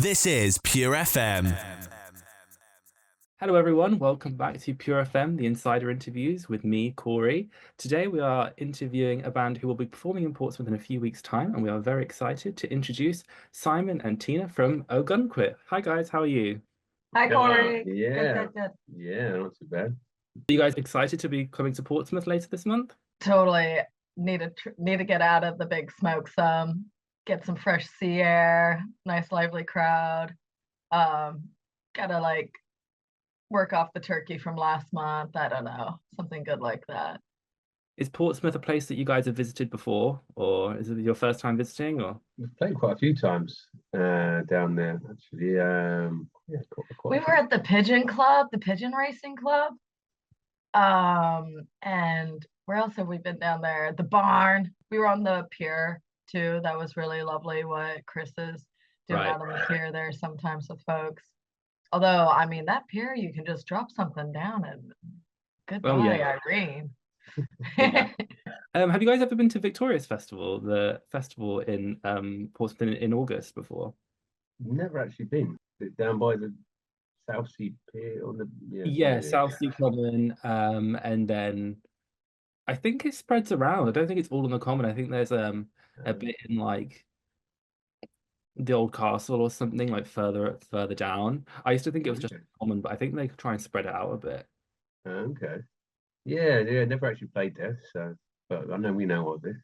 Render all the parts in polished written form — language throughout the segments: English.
This is Pure FM. Hello, everyone. Welcome back to PureFM, the Insider Interviews with me, Corey. Today, we are interviewing a band who will be performing in Portsmouth in a few weeks' time, and we are very excited to introduce Simon and Tina from Gunquit. Hi, guys. How are you? Hi, Corey. Yeah, Good. yeah, not too bad. Are you guys excited to be coming to Portsmouth later this month? Totally need to get out of the big smoke some, get some fresh sea air, nice lively crowd. Gotta work off the turkey from last month. I don't know, something good like that. Is Portsmouth a place that you guys have visited before, or is it your first time visiting? Or We've played quite a few times down there, actually. Yeah, quite We a were few. at the Pigeon Racing Club. And where else have we been down there? The barn. We were on the pier too. That was really lovely what Chris is doing right. out on the pier there sometimes with folks. Although, I mean, that pier you can just drop something down and Oh, goodbye, yeah. Irene. Have you guys ever been to Victoria's Festival, the festival in Portsmouth in August before? Never actually been. Down by the Southsea Pier on the Yeah, somewhere near. Southsea Common, and then I think it spreads around. I don't think it's all on the common. I think there's a Um, bit in like the old castle or something like further down. I used to think it was just okay. common, but I think they try and spread it out a bit. Okay. Yeah. Never actually played there, so but I know we know of this.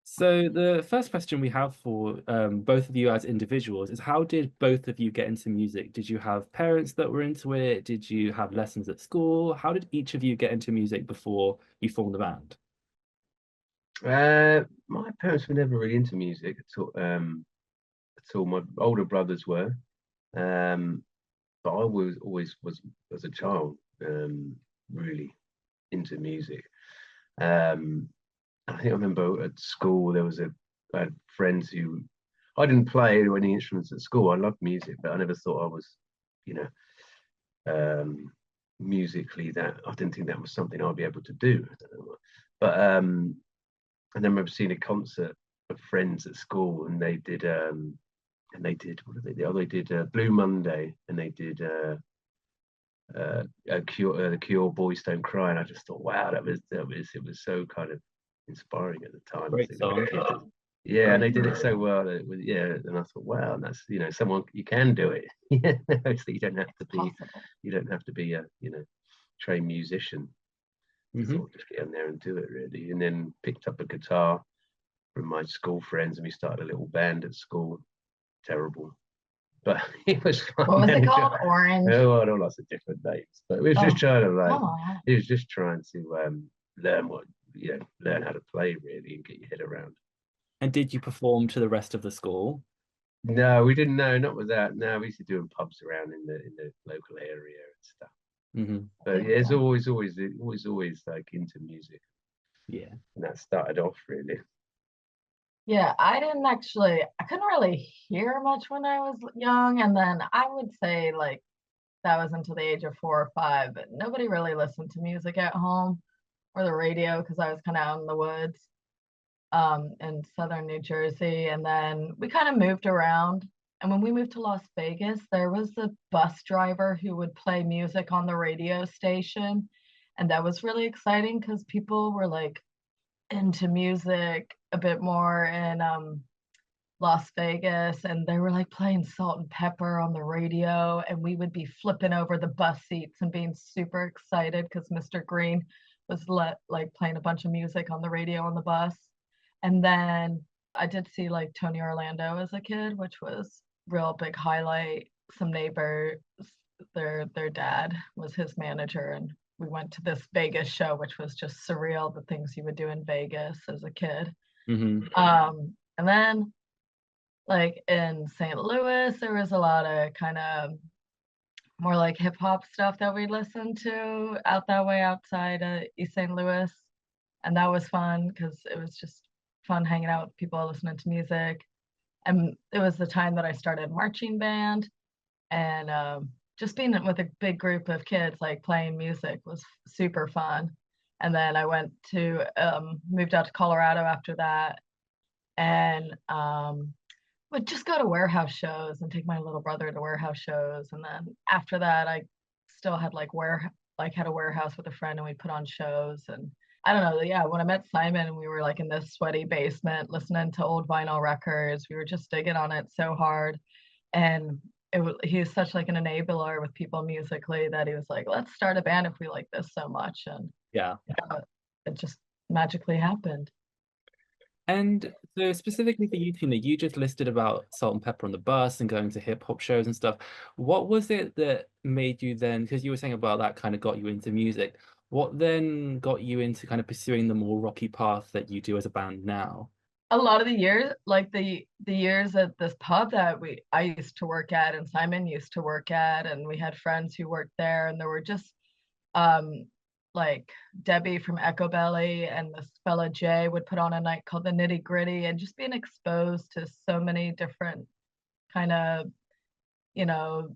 So the first question we have for both of you as individuals is how did both of you get into music? Did you have parents that were into it? Did you have lessons at school? How did each of you get into music before you formed the band? My parents were never really into music at all. At all. My older brothers were. Um, but I was always was as a child really into music. Um, I think I remember at school there was I had friends who I didn't play any instruments at school. I loved music, but I never thought I was, you know, um, musically that I didn't think that was something I'd be able to do. I don't know. But and then I remember seeing a concert of friends at school, and they did what did they do? Oh, they did Blue Monday, and they did the Cure, Boys Don't Cry, and I just thought, wow, that was it was so kind of inspiring at the time. I Great think the song. kids, yeah, and Great. they did it so well. Yeah, and I thought, wow, and that's someone you can do it. Yeah, obviously Possible. you don't have to be a trained musician to Hmm. sort of just get in there and do it really. And then picked up a guitar from my school friends, and we started a little band at school. Terrible, but it was fun. What was it Then. called? Orange. Oh, I know lots of different names, but we was just Oh, trying to come on. it was just trying to learn learn how to play really and get your head around. And did you perform to the rest of the school? No, we didn't know, not with that. No, we used to do in pubs around in the local area and stuff. Hmm. But yeah, it's always like into music, Yeah. and that started off really. Yeah, I couldn't really hear much when I was young. And then I would say that was until the age of 4 or 5, but nobody really listened to music at home or the radio because I was kind of out in the woods in southern New Jersey. And then we kind of moved around. And when we moved to Las Vegas, there was a bus driver who would play music on the radio station. And that was really exciting because people were like into music a bit more in Las Vegas, and they were like playing Salt and Pepper on the radio, and we would be flipping over the bus seats and being super excited because Mr. Green was playing a bunch of music on the radio on the bus. And then I did see like Tony Orlando as a kid, which was real big highlight. Some neighbors, their dad was his manager, and we went to this Vegas show, which was just surreal, the things you would do in Vegas as a kid. Hmm. And then like in St. Louis, there was a lot of kind of more like hip hop stuff that we listened to out that way outside East St. Louis. And that was fun because it was just fun hanging out with people listening to music. And it was the time that I started marching band, and just being with a big group of kids like playing music was super fun. And then I went to moved out to Colorado after that, and would just go to warehouse shows and take my little brother to warehouse shows. And then after that, I still had had a warehouse with a friend and we put on shows. And I don't know, yeah, when I met Simon, we were like in this sweaty basement listening to old vinyl records. We were just digging on it so hard. And he's such like an enabler with people musically that he was like, let's start a band if we like this so much. And Yeah. it just magically happened. And so specifically for you, Tina, you just listed about Salt and Pepper on the Bus and going to hip hop shows and stuff. What was it that made you then, because you were saying about that kind of got you into music, what then got you into kind of pursuing the more rocky path that you do as a band now? A lot of the years, like the years at this pub that I used to work at and Simon used to work at, and we had friends who worked there, and there were just um like Debbie from Echo Belly and this fella Jay would put on a night called the Nitty Gritty, and just being exposed to so many different kind of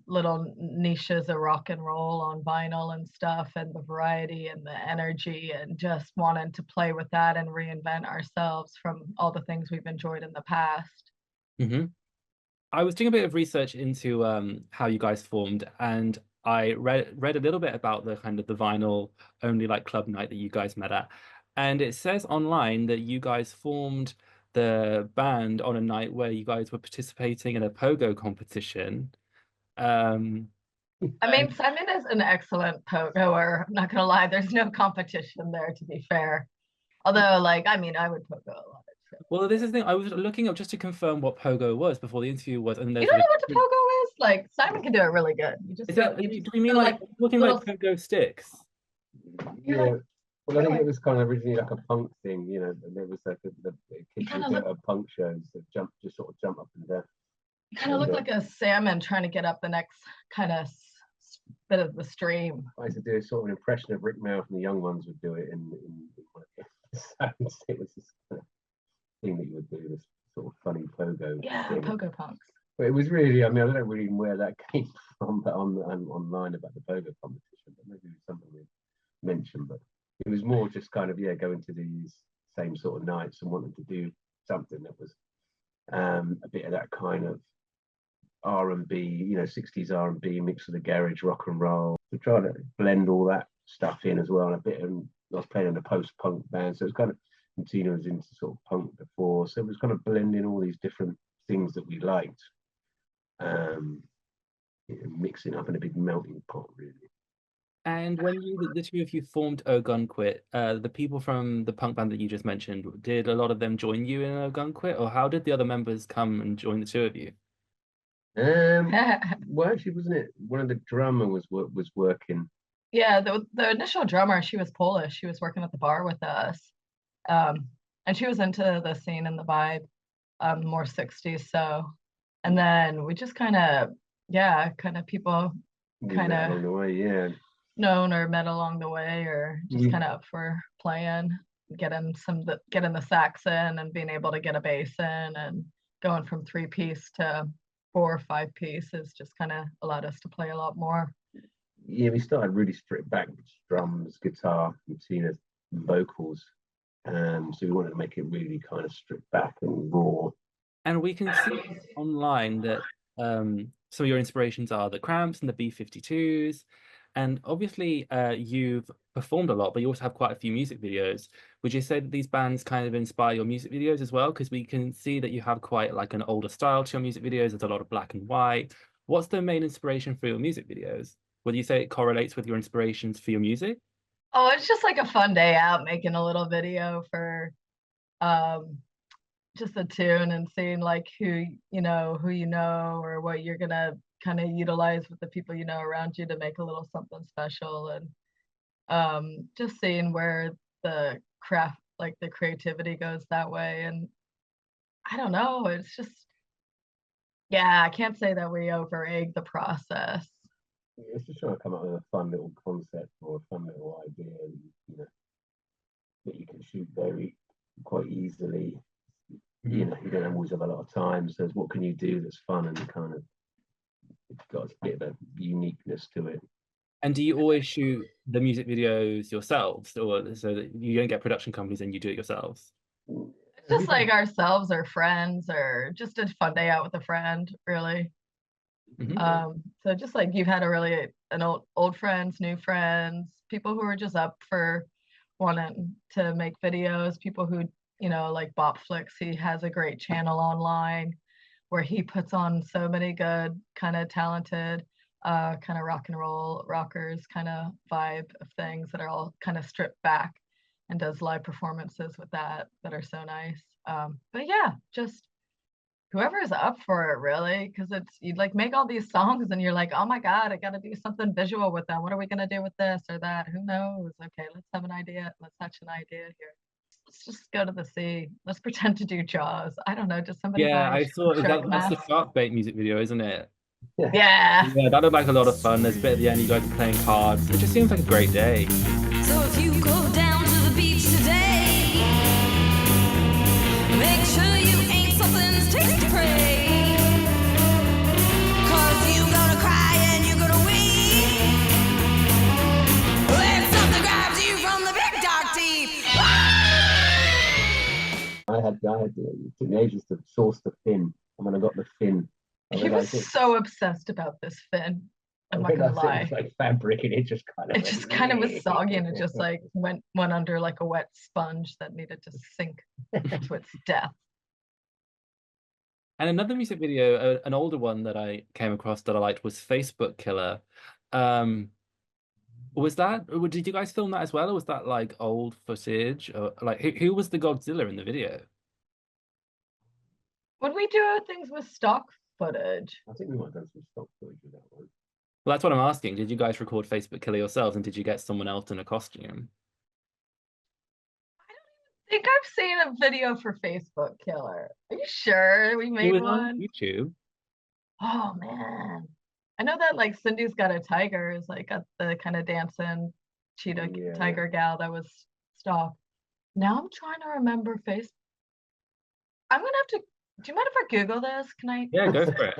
little niches of rock and roll on vinyl and stuff, and the variety and the energy, and just wanting to play with that and reinvent ourselves from all the things we've enjoyed in the past. Mm-hmm. I was doing a bit of research into how you guys formed, and I read a little bit about the kind of the vinyl only like club night that you guys met at. And it says online that you guys formed the band on a night where you guys were participating in a pogo competition. Um, I mean, Simon is an excellent pogoer. I'm not gonna lie, there's no competition there, to be fair. Although, like, I mean, I would pogo a lot. well, this is the thing. I was looking up just to confirm what pogo was before the interview was, and You there's don't know what the pogo is? Like, Simon can do it really good. You just is go, that, you do just we mean go, like looking little, like pogo sticks? Yeah. Well, I think it was kind of originally like a punk thing, you know, and there was like the kids who go to punk shows that just sort of jump up and down. you kind of look like a salmon trying to get up the next kind of bit of the stream. I used to do a sort of an impression of Rick Mail from the Young Ones would do it in one of the sounds. It was this kind of thing that you would do, this sort of funny pogo thing. Pogo punks. But it was really, I mean, I don't really know where that came from, but online about the pogo competition, but maybe it was something we mentioned, but it was more just kind of, yeah, going to these same sort of nights and wanting to do something that was a bit of that kind of R&B, you know, 60s R&B mixed with the garage rock and roll. To try to blend all that stuff in as well, and a bit of, I was playing in a post-punk band, so it's kind of, and Tina was into sort of punk before, so it was kind of blending all these different things that we liked, mixing up in a big melting pot, really. And when the two of you formed Gunquit, the people from the punk band that you just mentioned, did a lot of them join you in Gunquit, or how did the other members come and join the two of you? Well, actually, wasn't it one of the drummer was working? Yeah, the initial drummer, she was Polish. She was working at the bar with us, and she was into the scene and the vibe, more 60s. So, and then we just kind of, people kind of along the way, yeah, known or met along the way, or just kind of up for playing, getting the sax in, and being able to get a bass in, and going from 3-piece to 4 or 5-piece has just kind of allowed us to play a lot more. Yeah, we started really stripped back, drums, guitar, and Tina's vocals. So we wanted to make it really kind of stripped back and raw. And we can see online that some of your inspirations are the Cramps and the B-52s. And obviously, you've performed a lot, but you also have quite a few music videos. Would you say that these bands kind of inspire your music videos as well? Because we can see that you have quite like an older style to your music videos. There's a lot of black and white. What's the main inspiration for your music videos? Would you say it correlates with your inspirations for your music? Oh, it's just like a fun day out making a little video for just a tune, and seeing like who you know, or what you're gonna kind of utilize with the people you know around you to make a little something special, and just seeing where the craft, like the creativity goes that way. And I don't know, it's just, yeah, I can't say that we over egg the process. It's just trying to come up with a fun little concept or a fun little idea, you know, that you can shoot quite easily. You know, you don't always have a lot of time, so what can you do that's fun and kind of, it's got a bit of a uniqueness to it. And do you always shoot the music videos yourselves, or so that you don't get production companies and you do it yourselves? It's just like ourselves or friends or just a fun day out with a friend, really. So just like you've had an old friends, new friends, people who are just up for wanting to make videos, people who, like Bop Flicks, he has a great channel online where he puts on so many good kind of talented kind of rock and roll rockers kind of vibe of things that are all kind of stripped back, and does live performances with that are so nice. But yeah, just whoever is up for it, really, because you like make all these songs and you're like, oh my god, I got to do something visual with them. What are we going to do with this or that? Who knows? Okay, let's have an idea. Let's hatch an idea here. Let's just go to the sea. Let's pretend to do Jaws. I don't know, just somebody Yeah, buy I a saw shark that's the mask. shark bait music video, isn't it? Yeah. Yeah, that looked like a lot of fun. There's a bit at the end, you guys are playing cards. It just seems like a great day. So if you go down to the beach today, make sure you ain't something's tasty prey. 'Cause you gonna cry and you're gonna weep when something grabs you from the big dark deep. I had teenagers to source the fin, and when I got the fin, He was so obsessed about this fin. I'm not gonna lie. It was like fabric, and it just kind of was soggy, and it just like went under like a wet sponge that needed to sink to its death. And another music video, an older one that I came across that I liked was Facebook Killer. Did you guys film that as well, or was that like old footage? Or like who was the Godzilla in the video? Would we do things with stock footage? I think we might have done some stock footage with that one. Well, that's what I'm asking. Did you guys record Facebook Killer yourselves, and did you get someone else in a costume? I think I've seen a video for Facebook Killer. Are you sure we made one? On YouTube. Oh man. I know that like Cindy's Got a Tiger is like got the kind of dancing cheetah tiger gal that was stock. Now I'm trying to remember Facebook. I'm gonna have to. Do you mind if I Google this? Can I? Yeah, go for it.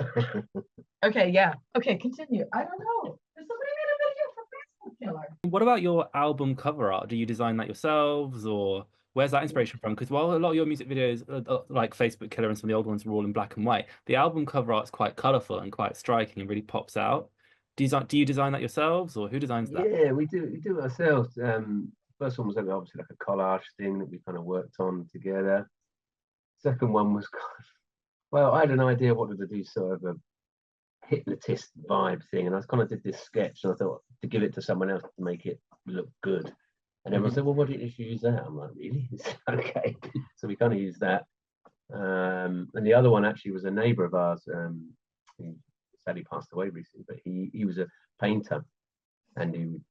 Okay, yeah. Okay, continue. I don't know. Somebody made a video for Facebook Killer. What about your album cover art? Do you design that yourselves, or where's that inspiration from? Because while a lot of your music videos, like Facebook Killer and some of the old ones, were all in black and white, the album cover art's quite colorful and quite striking and really pops out. Do you design that yourselves, or who designs that? Yeah, we do it ourselves. First one was obviously like a collage thing that we kind of worked on together. Second one was well, I had an idea what to do, sort of a hypnotist vibe thing, and I kind of did this sketch, and I thought to give it to someone else to make it look good. And everyone said, well, why didn't you use that? I'm like, really? Okay. So we kind of used that. And the other one actually was a neighbour of ours who sadly passed away recently, but he was a painter, and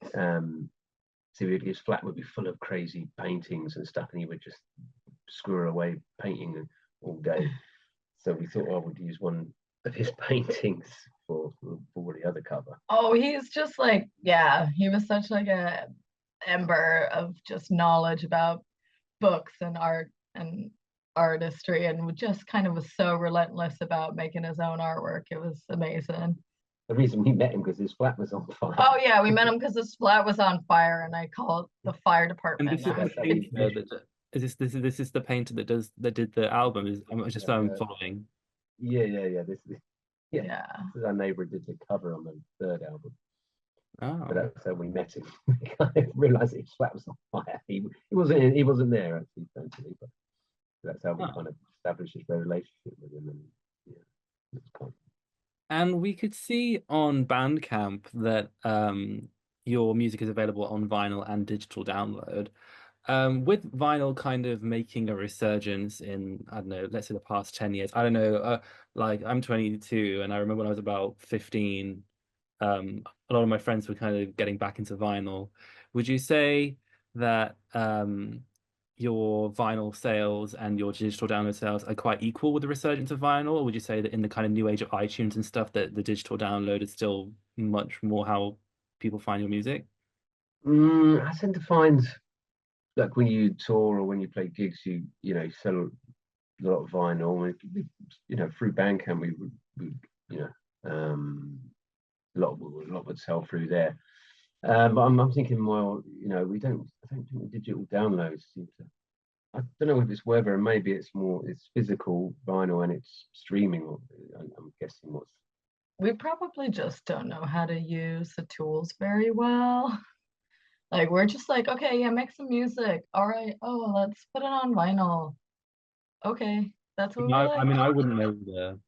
his flat would be full of crazy paintings and stuff, and he would just screw away painting all day. So we thought I would use one of his paintings for the other cover. Oh, he's just like, yeah, he was such like a ember of just knowledge about books and art and artistry, and just kind of was so relentless about making his own artwork. It was amazing. The reason we met him because his flat was on fire. Oh yeah, we met him because his flat was on fire, and I called the fire department. And this is the painter that did the album. I'm following. Yeah. This is our neighbour who did the cover on the third album. Oh. But that's how we met him. We kind of realised his flat was on fire. He wasn't there actually, thankfully, but that's how we kind of established his relationship with him. And yeah, it's quite. And we could see on Bandcamp that your music is available on vinyl and digital download. With vinyl kind of making a resurgence in, I don't know, let's say the past 10 years. I don't know, like I'm 22, and I remember when I was about 15, a lot of my friends were kind of getting back into vinyl. Would you say that your vinyl sales and your digital download sales are quite equal with the resurgence of vinyl, or would you say that in the kind of new age of iTunes and stuff that the digital download is still much more how people find your music? I tend to find, like when you tour or when you play gigs, you sell a lot of vinyl. Through Bandcamp, we a lot would sell through there. But I'm thinking more, I don't think the digital downloads seem to I don't know if it's weather, and maybe it's physical vinyl and it's streaming. I'm guessing what's. We probably just don't know how to use the tools very well. Like we're just like, okay, yeah, make some music. All right. Oh, let's put it on vinyl. Okay, that's what we No, I like. mean, I wouldn't know the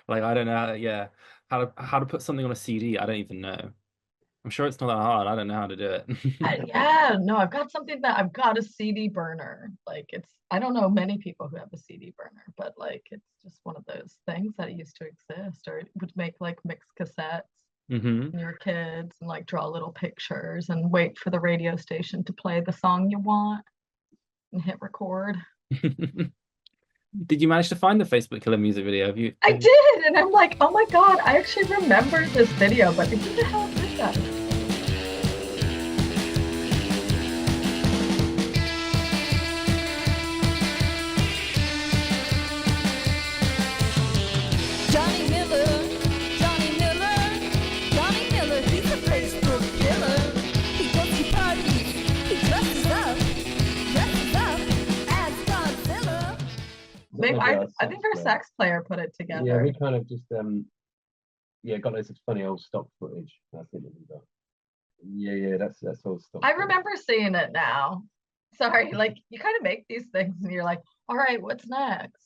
like I don't know, yeah, how to put something on a CD. I don't even know. I'm sure it's not that hard. I don't know how to do it. Yeah, no, I've got a CD burner. Like I don't know many people who have a CD burner, but like it's just one of those things that used to exist, or it would make like mixed cassettes Hmm. when you were kids and like draw little pictures and wait for the radio station to play the song you want and hit record. Did you manage to find the Facebook Killer music video? I did, and I'm like, oh my God, I actually remember this video, but who the hell did that? Johnny Miller, Johnny Miller, Johnny Miller, he's a Facebook killer. He goes to parties, he dresses up as Godzilla. Maybe Maybe our I think our player. sax player put it Yeah, together. we kind of just got loads of funny old stock footage. I think that we got. Yeah, that's all stock. I footage. remember seeing it now. Sorry, like you kind of make these things and you're like, all right, what's next?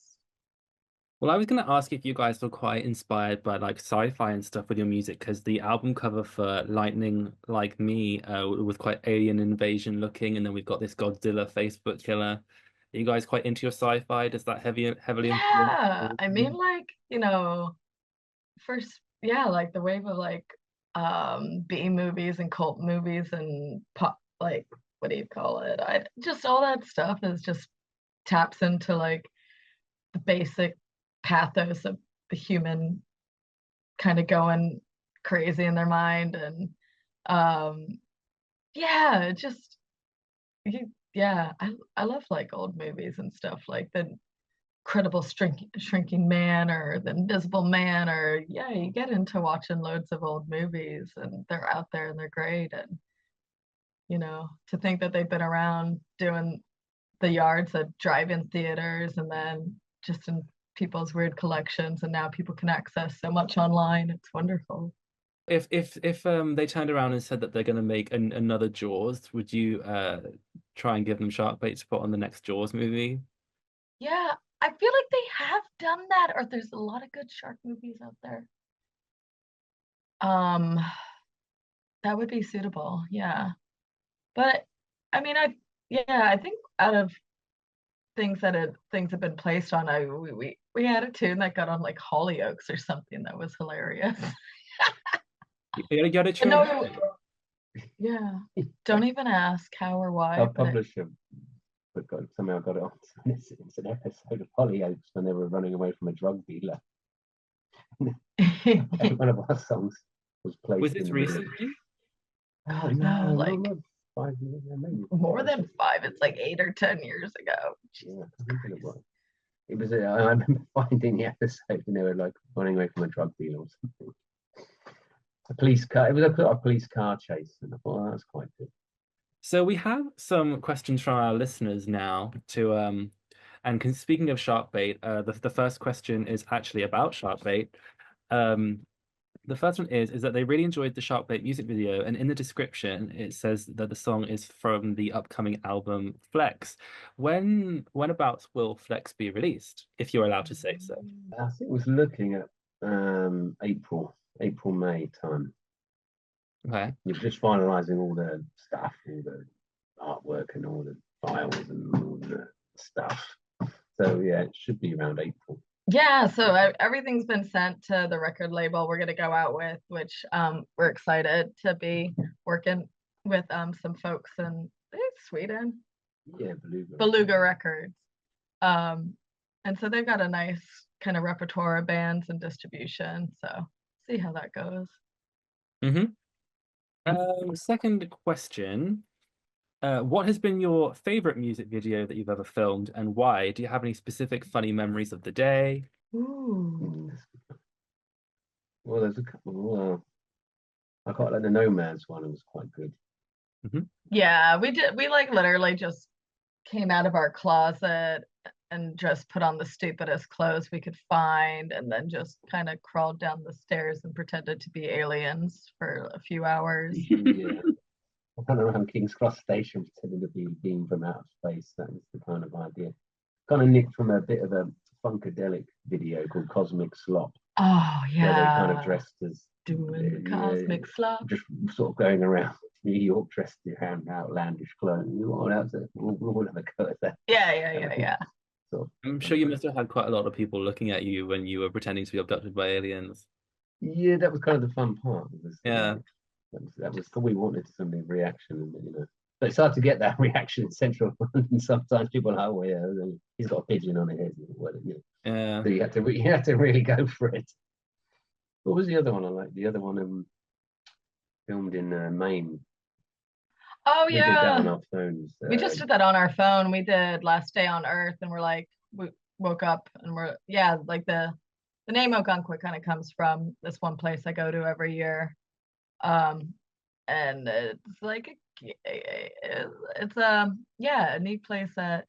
Well, I was going to ask if you guys were quite inspired by like sci-fi and stuff with your music, because the album cover for Lightning Like Me was quite alien invasion looking, and then we've got this Godzilla Facebook killer. Are you guys quite into your sci-fi? Does that heavily influence? Yeah, I mean, like, first, yeah, like the wave of like B movies and cult movies and pop, like, what do you call it? I just all that stuff is just taps into like the basic pathos of the human kind of going crazy in their mind and yeah, it just yeah, I love like old movies and stuff like the Incredible Shrinking Man or The Invisible Man, or yeah, you get into watching loads of old movies and they're out there and they're great. And to think that they've been around doing the yards at drive-in theaters and then just in people's weird collections, and now people can access so much online. It's wonderful. If they turned around and said that they're going to make another Jaws, would you try and give them shark bait to put on the next Jaws movie? Yeah, I feel like they have done that, or there's a lot of good shark movies out there. That would be suitable, yeah. But I mean, I think out of things have been placed on, we had a tune that got on like Hollyoaks or something that was hilarious. You gotta try. No, yeah. Don't even ask how or why. Our but publisher somehow got it on. It's an episode of Hollyoaks when they were running away from a drug dealer. One of our songs was played. Was this recently? Oh no, like 5 years, maybe more than 5. It's like 8 or 10 years ago. Yeah, I think it was. It was. I remember finding the episode, and they were like running away from a drug dealer or something. A police car. It was a police car chase, and I thought, oh, that's quite good. So we have some questions from our listeners now to and speaking of shark bait, the first question is actually about shark bait. The first one is that they really enjoyed the shark bait music video, and in the description it says that the song is from the upcoming album Flex. Whenabouts will Flex be released, if you're allowed to say so? I think it was looking at April, May time. Okay. You're just finalising all the stuff, all the artwork and all the files and all the stuff. So yeah, it should be around April. Yeah, so everything's been sent to the record label we're going to go out with, which we're excited to be working with some folks in Sweden. Yeah, Beluga Records. And so they've got a nice kind of repertoire of bands and distribution. So see how that goes. Second question. What has been your favorite music video that you've ever filmed, and why? Do you have any specific funny memories of the day? Ooh. Well, there's a couple. I quite like the Nomads one. It was quite good. Yeah, we did. We like literally just came out of our closet and just put on the stupidest clothes we could find, and then just kind of crawled down the stairs and pretended to be aliens for a few hours. Yeah. I ran around King's Cross Station pretending to be being from outer space. That was the kind of idea. Kind of nicked from a bit of a funkadelic video called Cosmic Slop. Oh Where they kind of yeah, dressed as doing the cosmic slop. just sort of going around New York dressed in outlandish clothes. We'll have a go at that. Yeah. Sort I'm sure you must have had quite a lot of people looking at you when you were pretending to be abducted by aliens. Yeah, that was kind of the fun part. Yeah. That was we wanted some reaction, but it's hard to get that reaction in Central London. Sometimes people are like, oh yeah, he's got a pigeon on his head. Yeah. So you have to really go for it. What was the other one I liked? The other one filmed in Maine. Oh We did that yeah, on our phones. we just did that on our phone. We did Last Day on Earth, and we woke up and like the name of Gunquit kind of comes from this one place I go to every year. And it's like it's a neat place that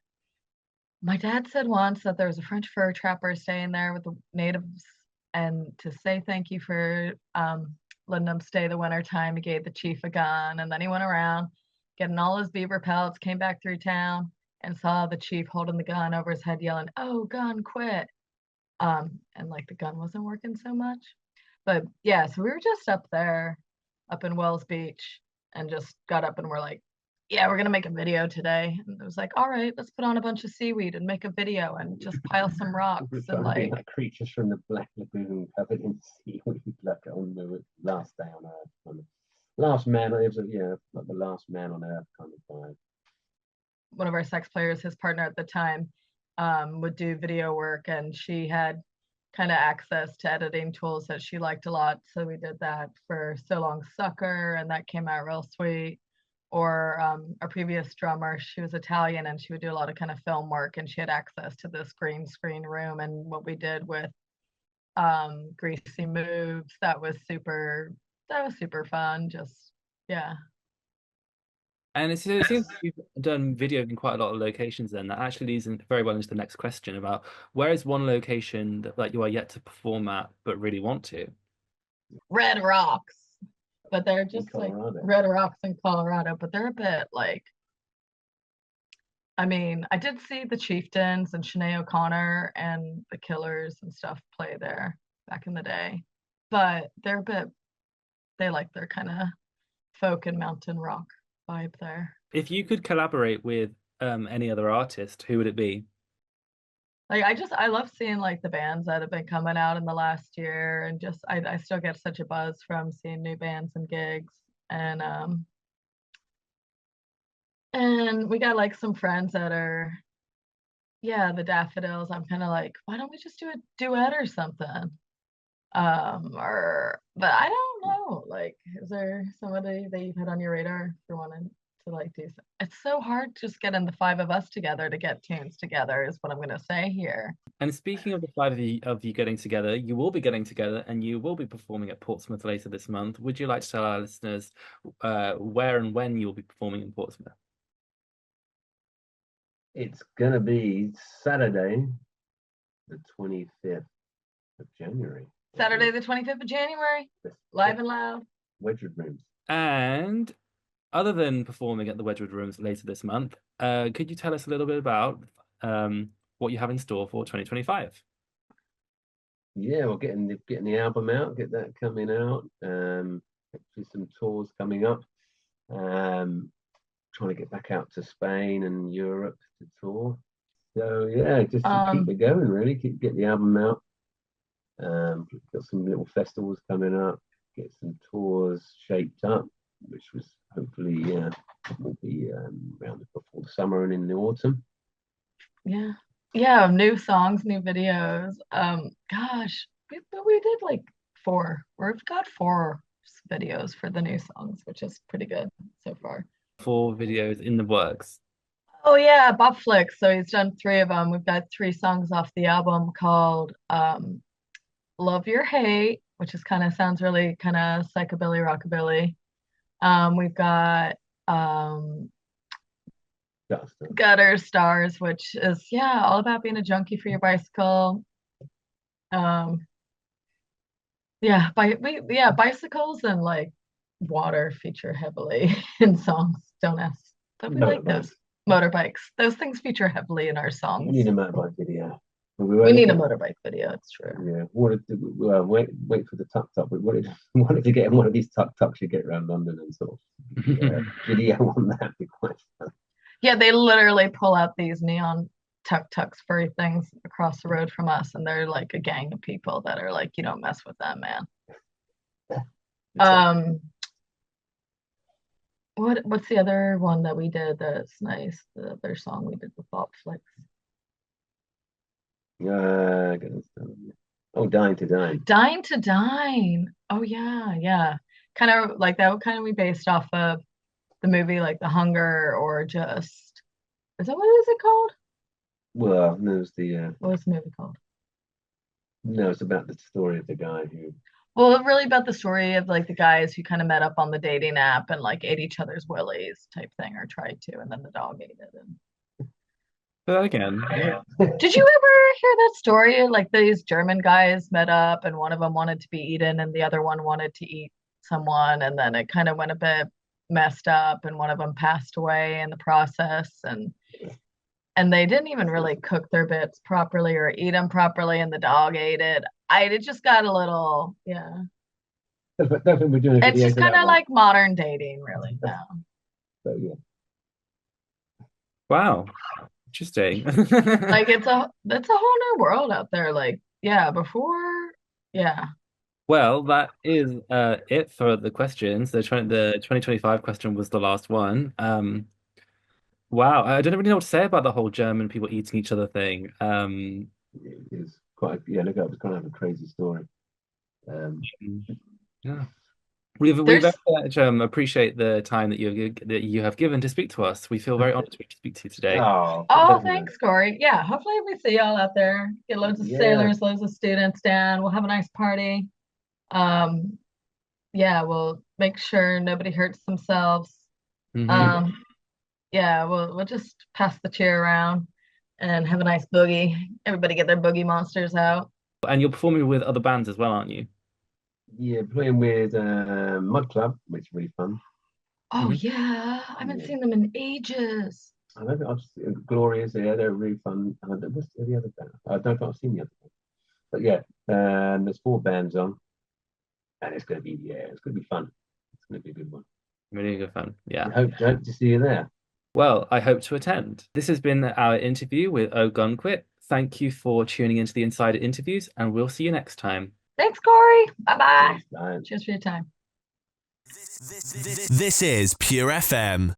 my dad said once that there was a French fur trapper staying there with the natives, and to say thank you for letting them stay the winter time, he gave the chief a gun, and then he went around getting all his beaver pelts, came back through town, and saw the chief holding the gun over his head, yelling, "Oh, gun, quit!" And like the gun wasn't working so much, but yeah, so we were just up there, up in Wells Beach, and just got up and we're like, yeah, we're gonna make a video today. And it was like, all right, let's put on a bunch of seaweed and make a video and just pile some rocks We're and trying to be like like creatures from the Black Lagoon covered in seaweed, like on the last day on Earth. Kind of. Last man, it was like the last man on Earth kind of vibe. one of our sex players, his partner at the time, would do video work, and she had kind of access to editing tools that she liked a lot. So we did that for So Long Sucker, and that came out real sweet. Or our previous drummer, she was Italian, and she would do a lot of kind of film work, and she had access to this green screen room. And what we did with Greasy Moves, that was super fun. Just yeah. And it seems you've done video in quite a lot of locations then. That actually leads very well into the next question about where is one location that like you are yet to perform at but really want to? Red Rocks, but they're just like Colorado. Red Rocks in Colorado, but they're a bit like, I mean, I did see the Chieftains and Sinead O'Connor and the Killers and stuff play there back in the day, but they're a bit, they like their kind of folk and mountain rock vibe there. If you could collaborate with any other artist, who would it be? Like I love seeing like the bands that have been coming out in the last year, and just I still get such a buzz from seeing new bands and gigs. And we got like some friends that are, yeah, the Daffodils. I'm kind of like, why don't we just do a duet or something? But I don't know, like, is there somebody that you've had on your radar for wanting to like do so? It's so hard just getting the five of us together to get tunes together is what I'm gonna say here. And speaking of the five of you getting together, you will be getting together and you will be performing at Portsmouth later this month. Would you like to tell our listeners where and when you will be performing in Portsmouth? It's gonna be Saturday, the 25th of January. Saturday the 25th of January, live and loud. Wedgwood Rooms. And other than performing at the Wedgwood Rooms later this month, could you tell us a little bit about what you have in store for 2025? Yeah, we're getting the album out, get that coming out. Actually some tours coming up. Trying to get back out to Spain and Europe to tour. So yeah, just to keep it going, really. Get the album out. Got some little festivals coming up. Get some tours shaped up, which was hopefully will be around before the summer and in the autumn. Yeah, new songs, new videos. Gosh, we did like four. We've got 4 videos for the new songs, which is pretty good so far. 4 videos in the works. Oh yeah, Bob Flicks. So he's done 3 of them. We've got 3 songs off the album called Love Your Hate, which is kind of sounds really kind of psychobilly rockabilly. We've got Gutter Stars, which is all about being a junkie for your bicycle. Bicycles and like water feature heavily in songs. Don't ask. But we like those motorbikes. Those things feature heavily in our songs. We need a motorbike video. We need a motorbike video. It's true. Yeah. Wait for the tuk tuk. We wanted to get in one of these tuk tuks you get around London and sort of video on that. Be quite fun. Yeah, they literally pull out these neon tuk tuks furry things across the road from us, and they're like a gang of people that are like, you don't mess with them, man. What's the other one that we did that's nice? The other song we did with Bop Flicks. Dying to Dine. Dying to Dine. Oh yeah. Kind of like that. Kind of we based off of the movie, like The Hunger, or just what is it called? Well, no, it was the what was the movie called? No, it's about the story of the guy who. Well, really about the story of like the guys who kind of met up on the dating app and like ate each other's willies type thing, or tried to, and then the dog ate it. Say that again. Did you ever hear that story? Like these German guys met up, and one of them wanted to be eaten, and the other one wanted to eat someone, and then it kind of went a bit messed up, and one of them passed away in the process, and they didn't even really cook their bits properly or eat them properly, and the dog ate it. It just got a little, Definitely doing it's just kind of like modern dating, really, now. So yeah. Wow. Interesting. Like it's a whole new world out there. Like, Well, that is it for the questions. The 2025 question was the last one. Wow, I don't really know what to say about the whole German people eating each other thing. It is quite look, it was kind of a crazy story. Yeah. We very much appreciate the time that you have given to speak to us. We feel very honored to speak to you today. Oh, thanks, Corey. Yeah, hopefully we see y'all out there. Get loads of sailors, loads of students down. We'll have a nice party. We'll make sure nobody hurts themselves. Mhm. We'll just pass the cheer around and have a nice boogie. Everybody get their boogie monsters out. And you're performing with other bands as well, aren't you? Yeah, playing with Mud Club, which is really fun. Oh yeah, I haven't seen them in ages. I don't think I've seen Glorious. Yeah, they're really fun. What's the other band? I don't think I've seen the other band. But yeah, there's 4 bands on, and it's going to be fun. It's going to be a good one. Really good fun. Yeah. I hope to see you there. Well, I hope to attend. This has been our interview with Gunquit. Thank you for tuning into the Insider Interviews, and we'll see you next time. Thanks, Corey. Bye-bye. Bye. Cheers for your time. This is Pure FM.